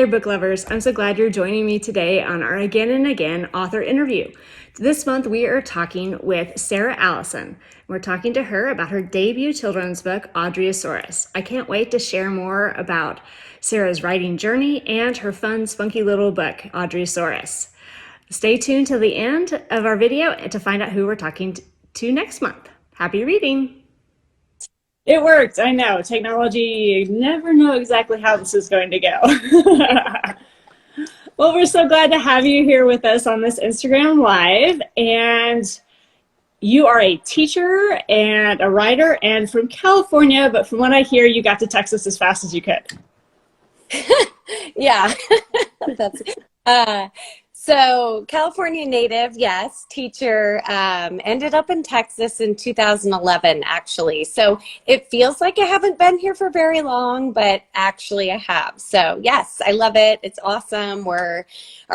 there, book lovers. I'm so glad you're joining me today on our Again and Again author interview. This month, we are talking with Sarah Allison. We're talking to her about her debut children's book, Audrey-saurus. I can't wait to share more about Sarah's writing journey and her fun, spunky little book, Audrey-saurus. Stay tuned till the end of our video to find out who we're talking to next month. Happy reading! It worked. I know. Technology, you never know exactly how this is going to go. Well, we're so glad to have you here with us on this Instagram Live. And you are a teacher and a writer and from California, but from what I hear, you got to Texas as fast as you could. Yeah. That's so California native, yes, teacher, ended up in Texas in 2011, actually. So it feels like I haven't been here for very long, but actually I have. So yes, I love it. It's awesome. Our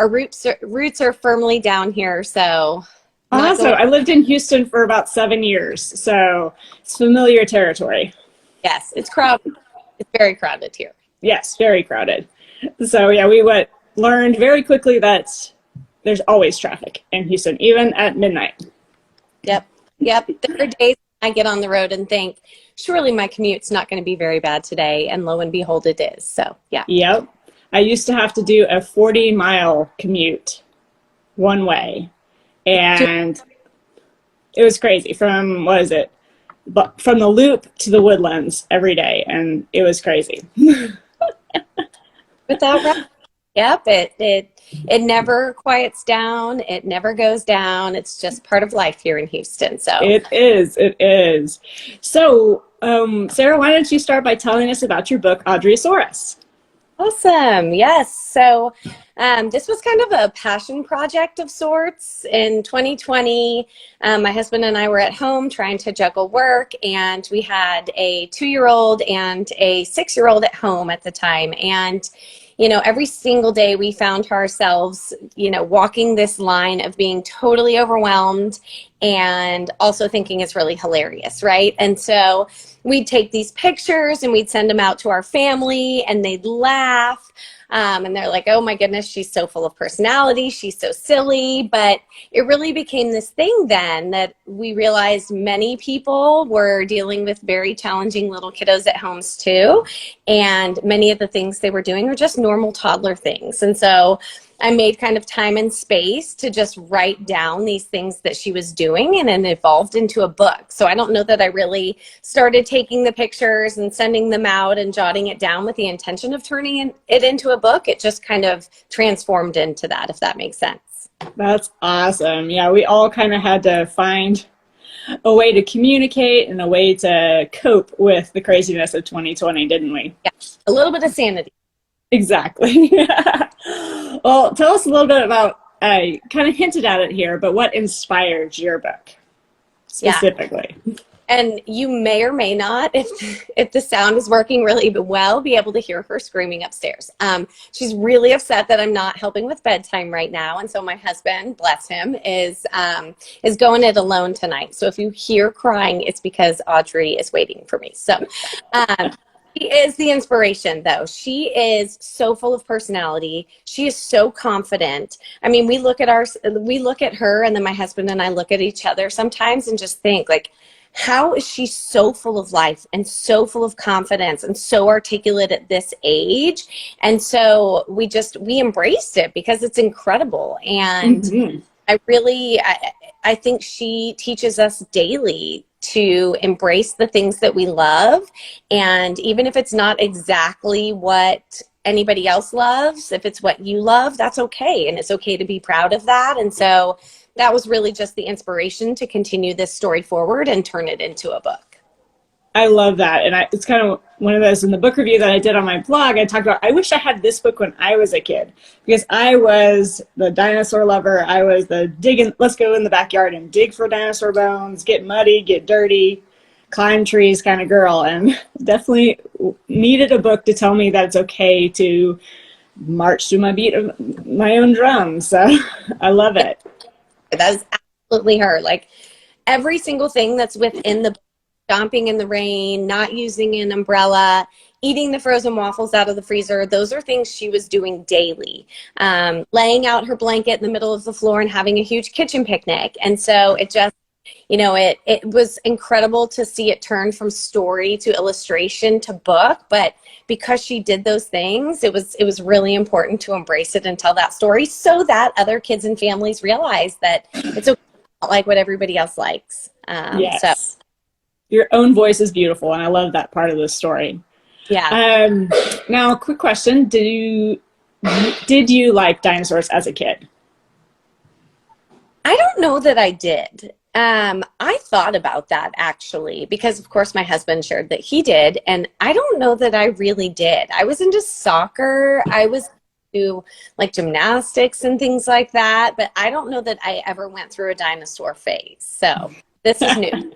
roots are firmly down here. So awesome. I lived in Houston for about 7 years, so it's familiar territory. Yes, it's crowded. It's very crowded here. Yes, very crowded. So yeah, we learned very quickly that there's always traffic in Houston, even at midnight. Yep. There are days I get on the road and think, surely my commute's not going to be very bad today, and lo and behold, it is. So yeah. Yep. I used to have to do a 40-mile commute one way, and it was crazy. From from the Loop to the Woodlands every day, and it was crazy. Without right. Yep, it never quiets down. It never goes down. It's just part of life here in Houston. So it is. So, Sarah, why don't you start by telling us about your book, Audrey-saurus? Awesome. Yes. So this was kind of a passion project of sorts. In 2020, my husband and I were at home trying to juggle work, and we had a 2-year-old and a 6-year-old at home at the time. And every single day we found ourselves, walking this line of being totally overwhelmed and also thinking it's really hilarious, right? And so we'd take these pictures and we'd send them out to our family, and they'd laugh. And they're like, oh my goodness, she's so full of personality. She's so silly. But it really became this thing then that we realized many people were dealing with very challenging little kiddos at homes too. And many of the things they were doing were just normal toddler things. And so I made kind of time and space to just write down these things that she was doing, and then evolved into a book. So I don't know that I really started taking the pictures and sending them out and jotting it down with the intention of turning it into a book. It just kind of transformed into that, if that makes sense. That's awesome. Yeah, we all kind of had to find a way to communicate and a way to cope with the craziness of 2020, didn't we? Yeah, a little bit of sanity. Exactly. Well, tell us a little bit about, kind of hinted at it here, but what inspired your book specifically? Yeah. And you may or may not, if the sound is working really well, be able to hear her screaming upstairs. She's really upset that I'm not helping with bedtime right now, and so my husband, bless him, is going it alone tonight. So if you hear crying, it's because Audrey is waiting for me. So. She is the inspiration, though. She is so full of personality. She is so confident. I mean, we look at her, and then my husband and I look at each other sometimes and just think, like, how is she so full of life and so full of confidence and so articulate at this age? And so we embraced it because it's incredible. And Mm-hmm. I think she teaches us daily to embrace the things that we love. And even if it's not exactly what anybody else loves, if it's what you love, that's okay. And it's okay to be proud of that. And so that was really just the inspiration to continue this story forward and turn it into a book. I love that. And it's kind of one of those in the book review that I did on my blog. I talked about, I wish I had this book when I was a kid, because I was the dinosaur lover. I was the let's go in the backyard and dig for dinosaur bones, get muddy, get dirty, climb trees kind of girl. And definitely needed a book to tell me that it's okay to march to my beat of my own drum. So I love it. That is absolutely her. Like, every single thing that's within the stomping in the rain, not using an umbrella, eating the frozen waffles out of the freezer. Those are things she was doing daily. Laying out her blanket in the middle of the floor and having a huge kitchen picnic. And so it just, it was incredible to see it turn from story to illustration to book. But because she did those things, it was really important to embrace it and tell that story so that other kids and families realize that it's okay, not like what everybody else likes. Yes. So Your own voice is beautiful, and I love that part of the story. yeah. Now, quick question. Did you like dinosaurs as a kid? I don't know that I did. I thought about that actually, because of course my husband shared that he did, and I don't know that I really did. I was into soccer. I was into like gymnastics and things like that, but I don't know that I ever went through a dinosaur phase. So this is new.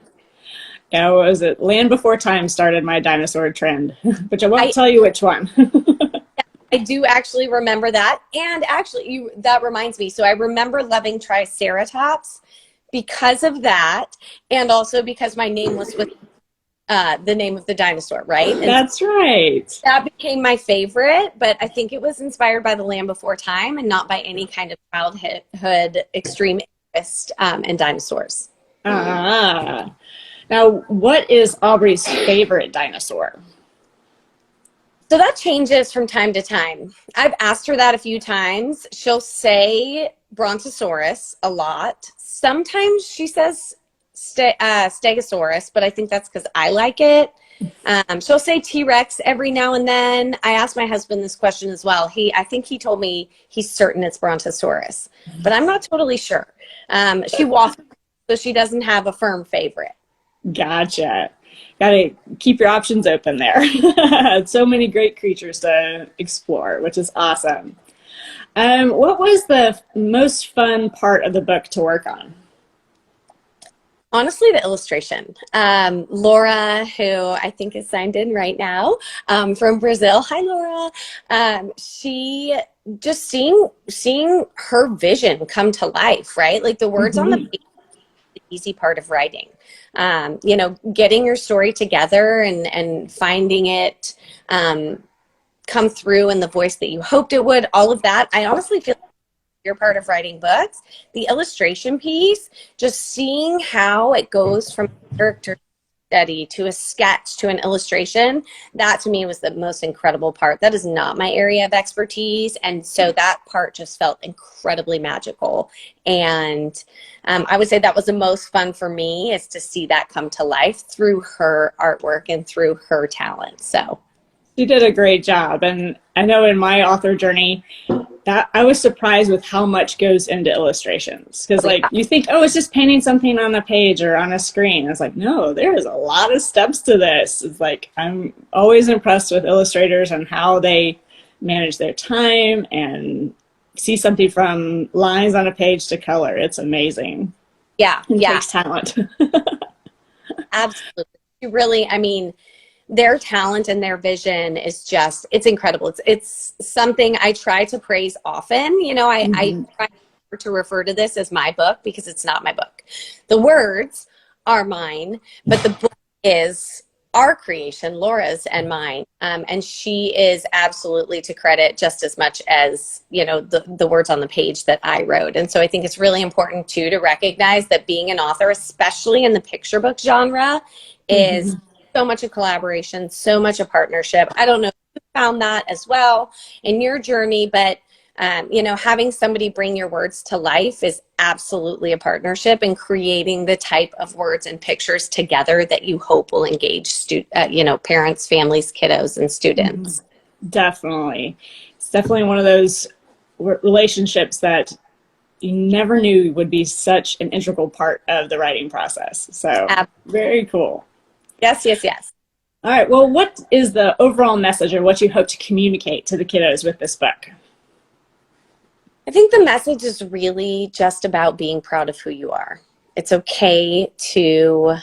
Yeah, what was it? Land Before Time started my dinosaur trend, but I won't tell you which one. I do actually remember that. And actually, that reminds me. So I remember loving Triceratops because of that, and also because my name was with the name of the dinosaur, right? And That's right. that became my favorite, but I think it was inspired by The Land Before Time and not by any kind of childhood extreme interest in dinosaurs. Ah. Now, what is Aubrey's favorite dinosaur? So that changes from time to time. I've asked her that a few times. She'll say Brontosaurus a lot. Sometimes she says Stegosaurus, but I think that's because I like it. She'll say T-Rex every now and then. I asked my husband this question as well. I think he told me he's certain it's Brontosaurus, but I'm not totally sure. She waffles, so she doesn't have a firm favorite. Gotcha. Got to keep your options open there. So many great creatures to explore, which is awesome. What was the most fun part of the book to work on? Honestly, the illustration. Laura, who I think is signed in right now, from Brazil. Hi, Laura. She just seeing her vision come to life, right? Like the words on the page, the easy part of writing. Getting your story together and finding it come through in the voice that you hoped it would. All of that. I honestly feel your part of writing books, the illustration piece, just seeing how it goes from character study to a sketch to an illustration, that to me was the most incredible part. That is not my area of expertise, and so that part just felt incredibly magical. And I would say that was the most fun for me, is to see that come to life through her artwork and through her talent. So You did a great job, and I know in my author journey that I was surprised with how much goes into illustrations, because like you think, oh, it's just painting something on a page or on a screen. It's like, no, there's a lot of steps to this. It's like I'm always impressed with illustrators and how they manage their time and see something from lines on a page to color. It's amazing. Yeah, It takes talent. absolutely. Really, I mean, their talent and their vision is just, it's incredible. It's something I try to praise often. I try to refer to this as my book, because it's not my book. The words are mine, but the book is our creation, Laura's and mine. And she is absolutely to credit just as much as, the words on the page that I wrote. And so I think it's really important too to recognize that being an author, especially in the picture book genre, is so much a collaboration, so much a partnership. I don't know if you found that as well in your journey, but having somebody bring your words to life is absolutely a partnership, and creating the type of words and pictures together that you hope will engage parents, families, kiddos, and students. Definitely. It's definitely one of those relationships that you never knew would be such an integral part of the writing process. So very cool. Yes. All right. Well, what is the overall message, or what you hope to communicate to the kiddos with this book? I think the message is really just about being proud of who you are. It's okay to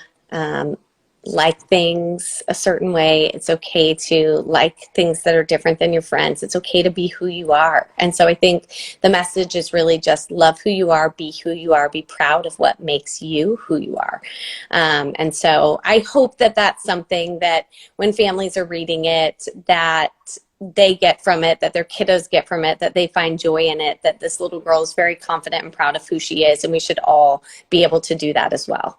like things a certain way. It's okay to like things that are different than your friends. It's okay to be who you are. And so I think the message is really just love who you are, be who you are, be proud of what makes you who you are. And so I hope that that's something that when families are reading it, that they get from it, that their kiddos get from it, that they find joy in it, that this little girl is very confident and proud of who she is. And we should all be able to do that as well.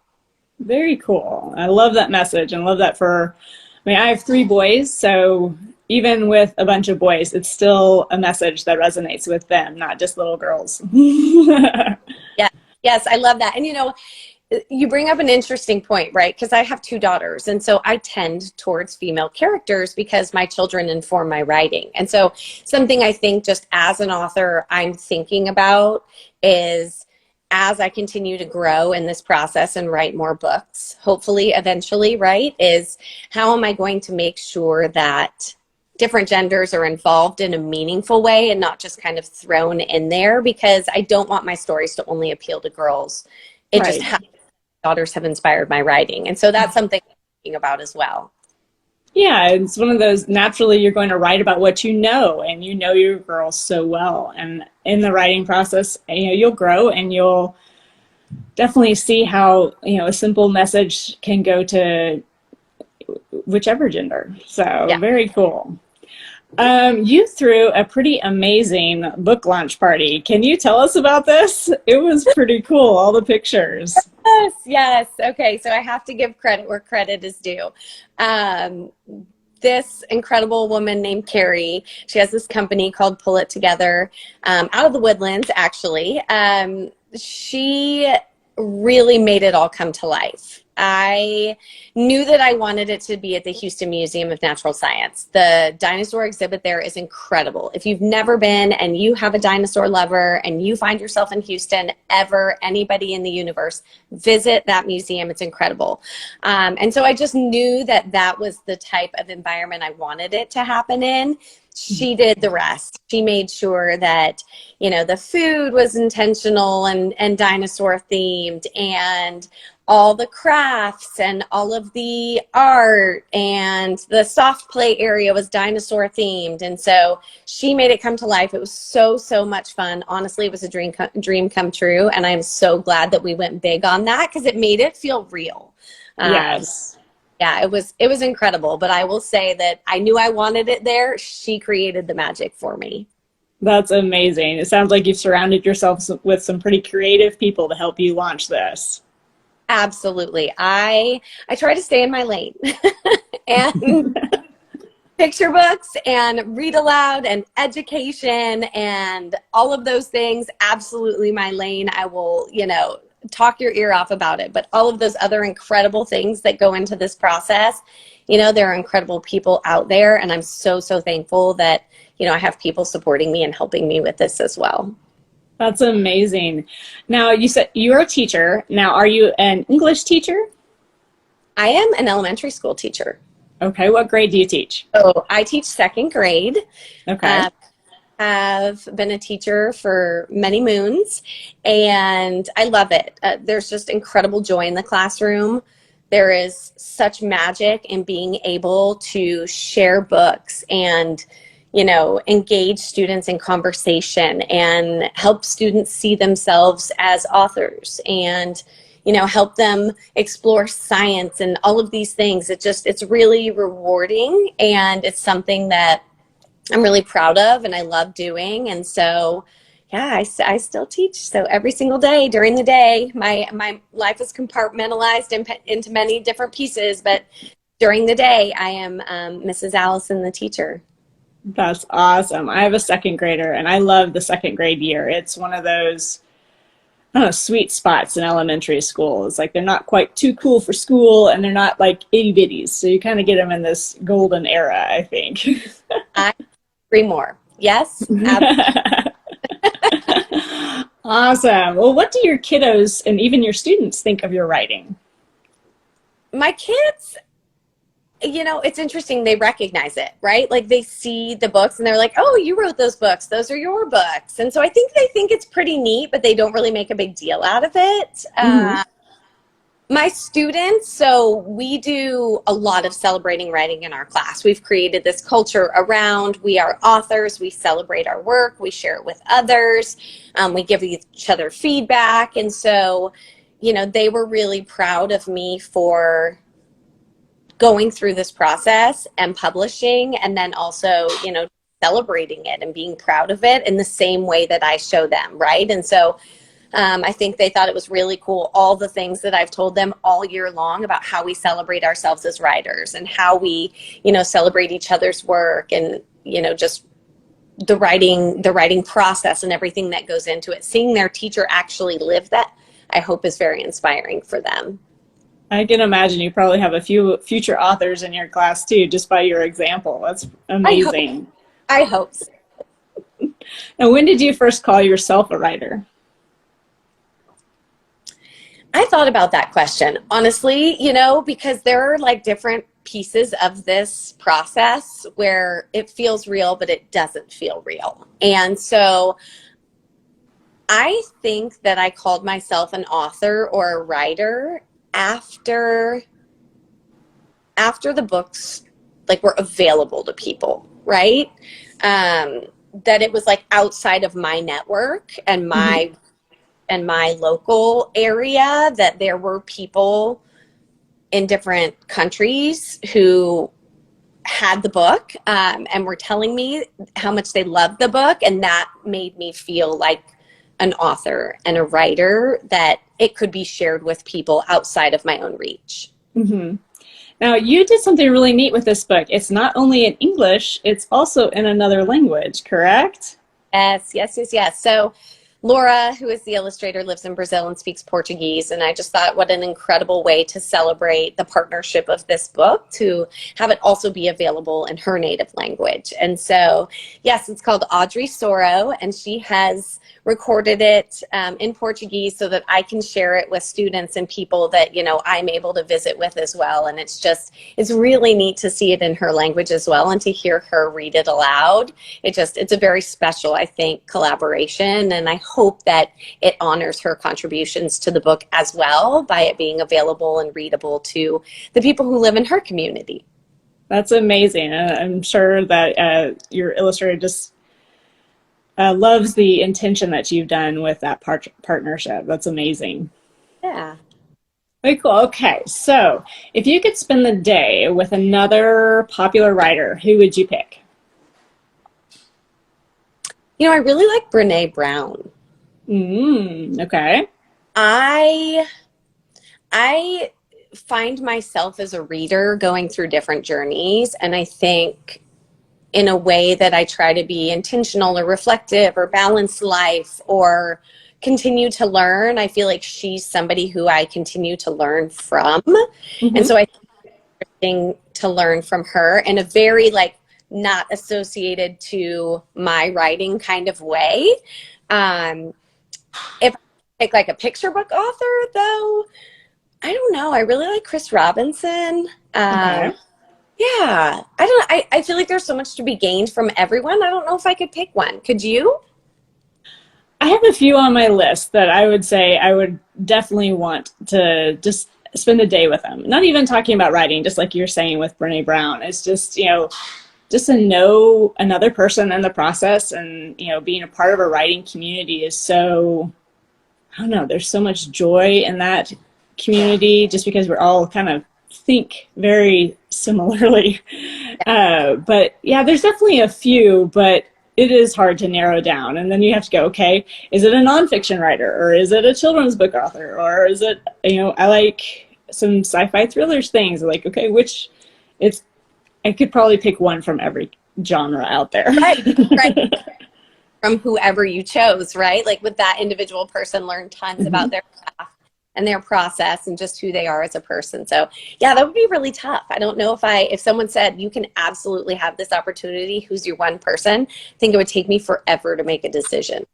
Very cool. I love that message and love that I have 3 boys, so even with a bunch of boys, it's still a message that resonates with them, not just little girls. Yeah. Yes, I love that. And you bring up an interesting point, right? Because I have 2 daughters. And so I tend towards female characters because my children inform my writing. And so something I think just as an author I'm thinking about is as I continue to grow in this process and write more books, hopefully eventually, right, is how am I going to make sure that different genders are involved in a meaningful way and not just kind of thrown in there, because I don't want my stories to only appeal to girls. It Right. just happens daughters have inspired my writing. And so that's something I'm thinking about as well. Yeah, it's one of those, naturally you're going to write about what you know, and you know your girls so well. And in the writing process, you'll grow and you'll definitely see how, a simple message can go to whichever gender. So Yeah. Very cool. You threw a pretty amazing book launch party. Can you tell us about this? It was pretty cool, all the pictures. Yes. Okay. So I have to give credit where credit is due. This incredible woman named Carrie, she has this company called Pull It Together, out of the Woodlands, actually. She really made it all come to life. I knew that I wanted it to be at the Houston Museum of Natural Science. The dinosaur exhibit there is incredible. If you've never been and you have a dinosaur lover and you find yourself in Houston, anybody in the universe, visit that museum. It's incredible. And so I just knew that that was the type of environment I wanted it to happen in. She did the rest. She made sure that, the food was intentional and dinosaur themed, and all the crafts and all of the art and the soft play area was dinosaur themed. And so she made it come to life. It was so, so much fun. Honestly, it was a dream come true. And I'm so glad that we went big on that because it made it feel real. Yes. Yeah, it was incredible. But I will say that I knew I wanted it there. She created the magic for me. That's amazing. It sounds like you've surrounded yourself with some pretty creative people to help you launch this. Absolutely. I try to stay in my lane and picture books and read aloud and education and all of those things. Absolutely my lane. I will, talk your ear off about it. But all of those other incredible things that go into this process, there are incredible people out there. And I'm so, so thankful that, I have people supporting me and helping me with this as well. That's amazing. Now, you said you're a teacher. Now, are you an English teacher? I am an elementary school teacher. Okay. What grade do you teach? So I teach 2nd grade. Okay. Have been a teacher for many moons, and I love it. There's just incredible joy in the classroom. There is such magic in being able to share books and engage students in conversation and help students see themselves as authors and, help them explore science and all of these things. It's really rewarding, and it's something that I'm really proud of and I love doing. And so, yeah, I still teach. So every single day during the day, my life is compartmentalized into many different pieces, but during the day, I am Mrs. Allison, the teacher. That's awesome. I have a 2nd grader, and I love the 2nd grade year. It's one of those, I don't know, sweet spots in elementary school. It's like they're not quite too cool for school, and they're not like itty bitties. So you kind of get them in this golden era, I think. I agree more. Yes. Awesome. Well, what do your kiddos and even your students think of your writing? My kids, it's interesting. They recognize it, right? Like they see the books and they're like, oh, you wrote those books. Those are your books. And so I think they think it's pretty neat, but they don't really make a big deal out of it. My students, so we do a lot of celebrating writing in our class. We've created this culture around, we are authors, we celebrate our work, we share it with others, we give each other feedback. And so, you know, they were really proud of me for going through this process and publishing, and then also, you know, celebrating it and being proud of it in the same way that I show them, right? And so I think they thought it was really cool, all the things that I've told them all year long about how we celebrate ourselves as writers and how we, you know, celebrate each other's work, and, you know, just the writing process and everything that goes into it. Seeing their teacher actually live that, I hope, is very inspiring for them. I can imagine you probably have a few future authors in your class too, just by your example. That's amazing. I hope so. And when did you first call yourself a writer? I thought about that question, honestly, you know, because there are like different pieces of this process where it feels real, but it doesn't feel real. And so I think that I called myself an author or a writer after the books like were available to people, right? That it was like outside of my network and my local area, that there were people in different countries who had the book and were telling me how much they loved the book, and that made me feel like an author and a writer, that it could be shared with people outside of my own reach. Mm-hmm. Now, you did something really neat with this book. It's not only in English, it's also in another language, correct? Yes. So Laura, who is the illustrator, lives in Brazil and speaks Portuguese, and I just thought what an incredible way to celebrate the partnership of this book, to have it also be available in her native language. And so, yes, it's called Audrey-saurus, and she has recorded it in Portuguese so that I can share it with students and people that, you know, I'm able to visit with as well. And it's really neat to see it in her language as well, and to hear her read it aloud. It's a very special, I think, collaboration, and I hope that it honors her contributions to the book as well by it being available and readable to the people who live in her community. That's amazing. I'm sure that your illustrator just loves the intention that you've done with that partnership. That's amazing. Yeah. Very cool. Okay, so if you could spend the day with another popular writer, who would you pick? You know, I really like Brené Brown. Okay. I find myself as a reader going through different journeys, and I think in a way that I try to be intentional or reflective or balance life or continue to learn. I feel like she's somebody who I continue to learn from. Mm-hmm. And so I think it's interesting to learn from her in a very like not associated to my writing kind of way. If I pick like a picture book author though, I don't know. I really like Chris Robinson. Okay. Yeah, I feel like there's so much to be gained from everyone. I don't know if I could pick one. Could you? I have a few on my list that I would say I would definitely want to just spend a day with them. Not even talking about writing, just like you're saying with Brené Brown. It's just, you know, just to know another person in the process, and, you know, being a part of a writing community is so, I don't know, there's so much joy in that community just because we're all kind of think very similarly. But yeah, there's definitely a few, but it is hard to narrow down. And then you have to go, okay, is it a nonfiction writer, or is it a children's book author, or is it, you know, I like some sci-fi thrillers things, like, okay, I could probably pick one from every genre out there. Right. From whoever you chose, right? Like with that individual person, learn tons about their craft and their process and just who they are as a person. So yeah, that would be really tough. I don't know if someone said you can absolutely have this opportunity, who's your one person, I think it would take me forever to make a decision.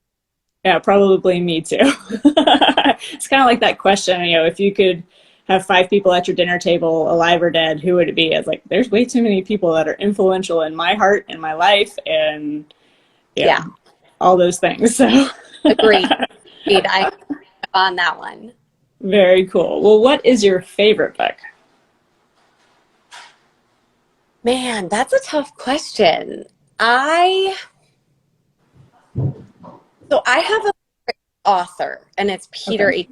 Yeah, probably me too. It's kind of like that question, you know, if you could have 5 people at your dinner table, alive or dead, who would it be? It's like, there's way too many people that are influential in my heart, in my life, and yeah. all those things. So Agreed. I'm on that one. Very cool. Well, what is your favorite book? Man, that's a tough question. I I have a author, and it's Peter Okay. H.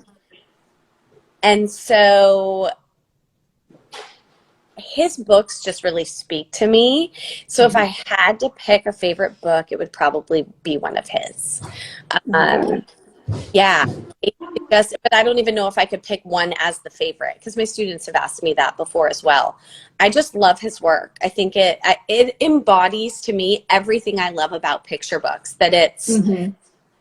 And so his books just really speak to me. So if I had to pick a favorite book, it would probably be one of his. Okay. Um, yeah, but I don't even know if I could pick one as the favorite because my students have asked me that before as well. I just love his work. I think it embodies to me everything I love about picture books, that it's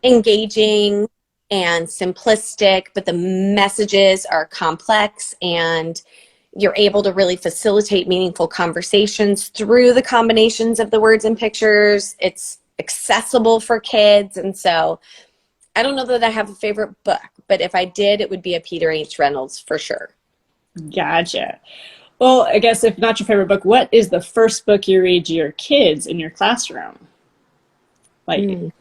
engaging and simplistic, but the messages are complex and you're able to really facilitate meaningful conversations through the combinations of the words and pictures. It's accessible for kids. And so I don't know that I have a favorite book, but if I did, it would be a Peter H. Reynolds for sure. Gotcha. Well, I guess if not your favorite book, what is the first book you read to your kids in your classroom? Like,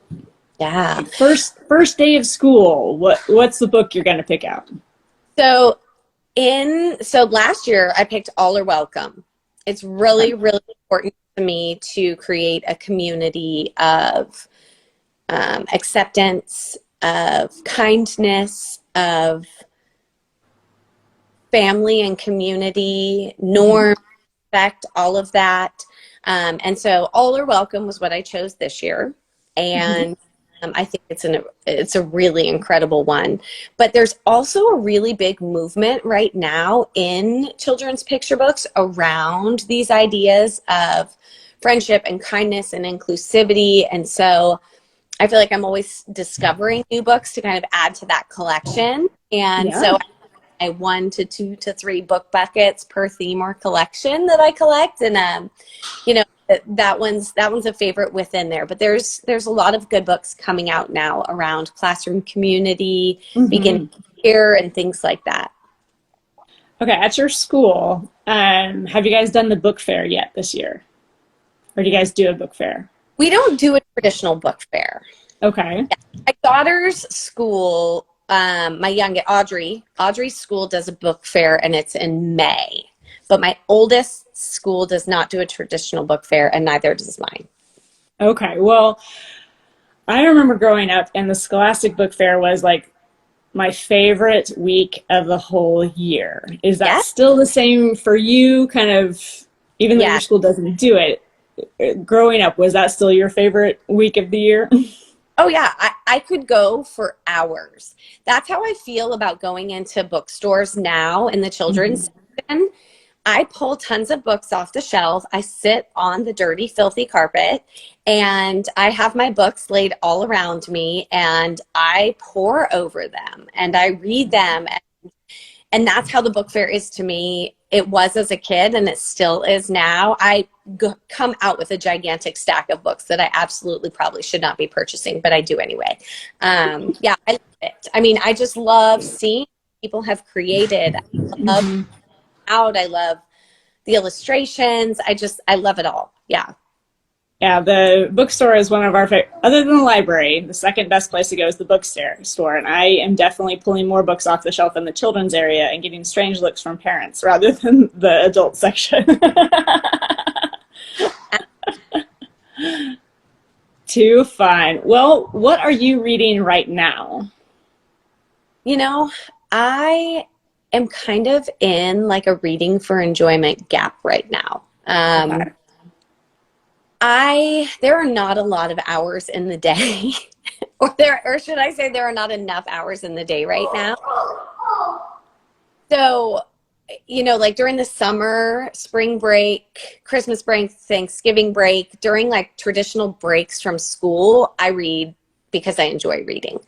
Yeah. first day of school, what's the book you're gonna pick out? So last year I picked All Are Welcome. It's really, really important to me to create a community of acceptance, of kindness, of family and community, norm, respect, all of that. And so All Are Welcome was what I chose this year. And I think it's a really incredible one. But there's also a really big movement right now in children's picture books around these ideas of friendship and kindness and inclusivity. And so I feel like I'm always discovering new books to kind of add to that collection. And Yeah. so I 1 to 2 to 3 book buckets per theme or collection that I collect. And you know, that one's a favorite within there. But there's a lot of good books coming out now around classroom community, beginning here, and things like that. Okay, at your school, have you guys done the book fair yet this year? Or do you guys do a book fair? We don't do a traditional book fair. Okay. My daughter's school, my youngest, Audrey's school does a book fair, and it's in May. But my oldest school does not do a traditional book fair, and neither does mine. Okay. Well, I remember growing up, and the Scholastic Book Fair was like my favorite week of the whole year. Is that Yeah? still the same for you? Kind of, even though Yeah. your school doesn't do it, growing up, was that still your favorite week of the year? Oh, yeah. I could go for hours. That's how I feel about going into bookstores now in the children's section. I pull tons of books off the shelf. I sit on the dirty, filthy carpet, and I have my books laid all around me, and I pore over them, and I read them. And that's how the book fair is to me. It was as a kid, and it still is now. I come out with a gigantic stack of books that I absolutely probably should not be purchasing, but I do anyway. Yeah, I love it. I mean, I just love seeing people have created. I love the illustrations. I love it all. Yeah. Yeah, the bookstore is one of our favorite. Other than the library, the second best place to go is the bookstore. And I am definitely pulling more books off the shelf in the children's area and getting strange looks from parents rather than the adult section. Too fun. Well, what are you reading right now? You know, I am kind of in like a reading for enjoyment gap right now. Okay. There are not a lot of hours in the day, or should I say there are not enough hours in the day right now. So, you know, like during the summer, spring break, Christmas break, Thanksgiving break, during like traditional breaks from school, I read because I enjoy reading.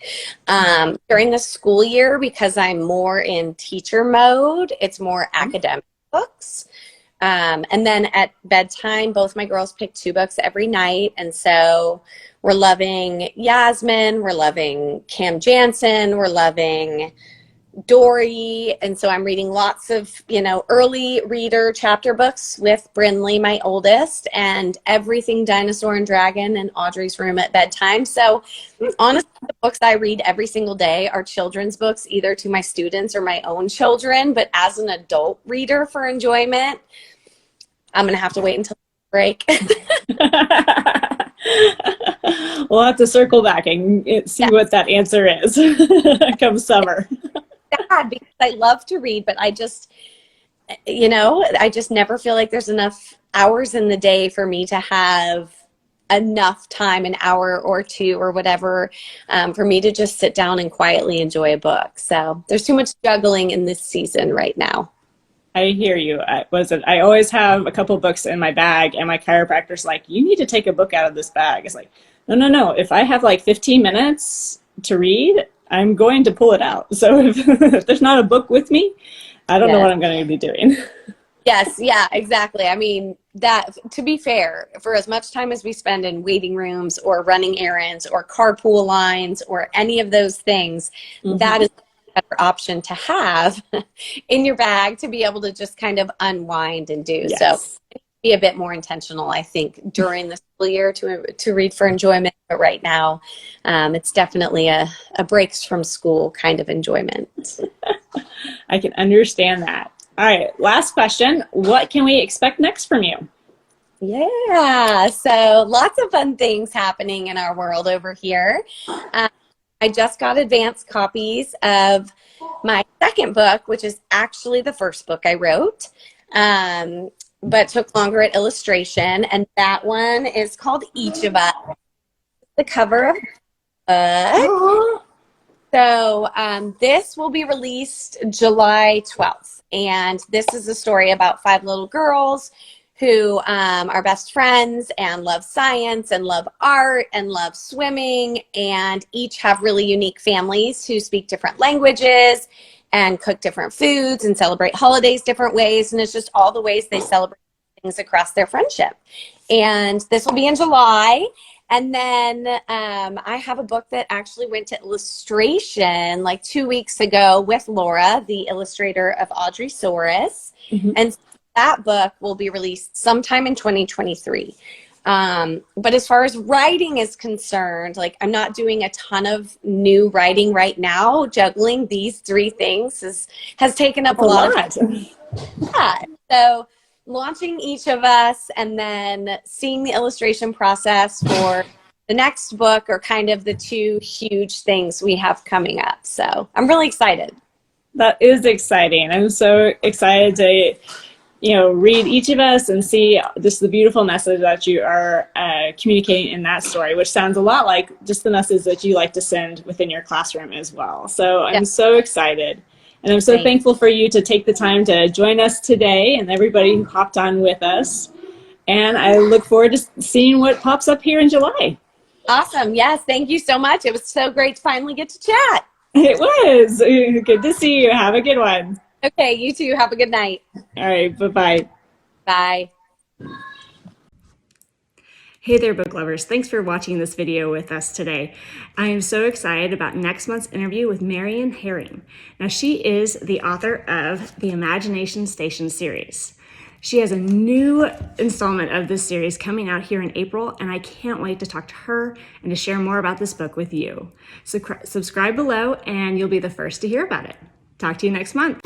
During the school year, because I'm more in teacher mode, it's more academic books. And then at bedtime, both my girls pick 2 books every night. And so we're loving Yasmin, we're loving Cam Jansen, we're loving Dory. And so I'm reading lots of, early reader chapter books with Brinley, my oldest, and everything Dinosaur and Dragon and Audrey's Room at Bedtime. So honestly, the books I read every single day are children's books, either to my students or my own children. But as an adult reader for enjoyment, I'm going to have to wait until break. We'll have to circle back and see what that answer is come summer. Sad because I love to read, but I just never feel like there's enough hours in the day for me to have enough time, an hour or two or whatever, for me to just sit down and quietly enjoy a book. So there's too much juggling in this season right now. I hear you. I always have a couple books in my bag, and my chiropractor's like, you need to take a book out of this bag. It's like, no. If I have like 15 minutes to read, I'm going to pull it out. So if there's not a book with me, I don't know what I'm going to be doing. Yes, yeah, exactly. I mean, that, to be fair, for as much time as we spend in waiting rooms or running errands or carpool lines or any of those things, that is a better option to have in your bag to be able to just kind of unwind and do. Yes. So be a bit more intentional, I think, during the school year to read for enjoyment. But right now, it's definitely a breaks from school kind of enjoyment. I can understand that. All right, last question. What can we expect next from you? Yeah, so lots of fun things happening in our world over here. I just got advanced copies of my second book, which is actually the first book I wrote, but took longer at illustration. And that one is called Each of Us. The cover of the book. So this will be released July 12th. And this is a story about 5 little girls who are best friends and love science and love art and love swimming, and each have really unique families who speak different languages and cook different foods and celebrate holidays different ways. And it's just all the ways they celebrate things across their friendship. And this will be in July. And then I have a book that actually went to illustration like 2 weeks ago with Laura, the illustrator of Audrey-saurus. And that book will be released sometime in 2023. But as far as writing is concerned, like, I'm not doing a ton of new writing right now. Juggling these 3 things has taken up a lot of time. Yeah. So launching Each of Us and then seeing the illustration process for the next book are kind of the 2 huge things we have coming up. So I'm really excited. That is exciting. I'm so excited to, read Each of Us and see just the beautiful message that you are communicating in that story, which sounds a lot like just the message that you like to send within your classroom as well. So I'm so excited. And I'm so thankful for you to take the time to join us today and everybody who hopped on with us. And I look forward to seeing what pops up here in July. Awesome. Yes. Thank you so much. It was so great to finally get to chat. It was. Good to see you. Have a good one. Okay. You too. Have a good night. All right. Bye-bye. Bye. Hey there, book lovers. Thanks for watching this video with us today. I am so excited about next month's interview with Marion Herring. Now, she is the author of the Imagination Station series. She has a new installment of this series coming out here in April, and I can't wait to talk to her and to share more about this book with you. So subscribe below, and you'll be the first to hear about it. Talk to you next month.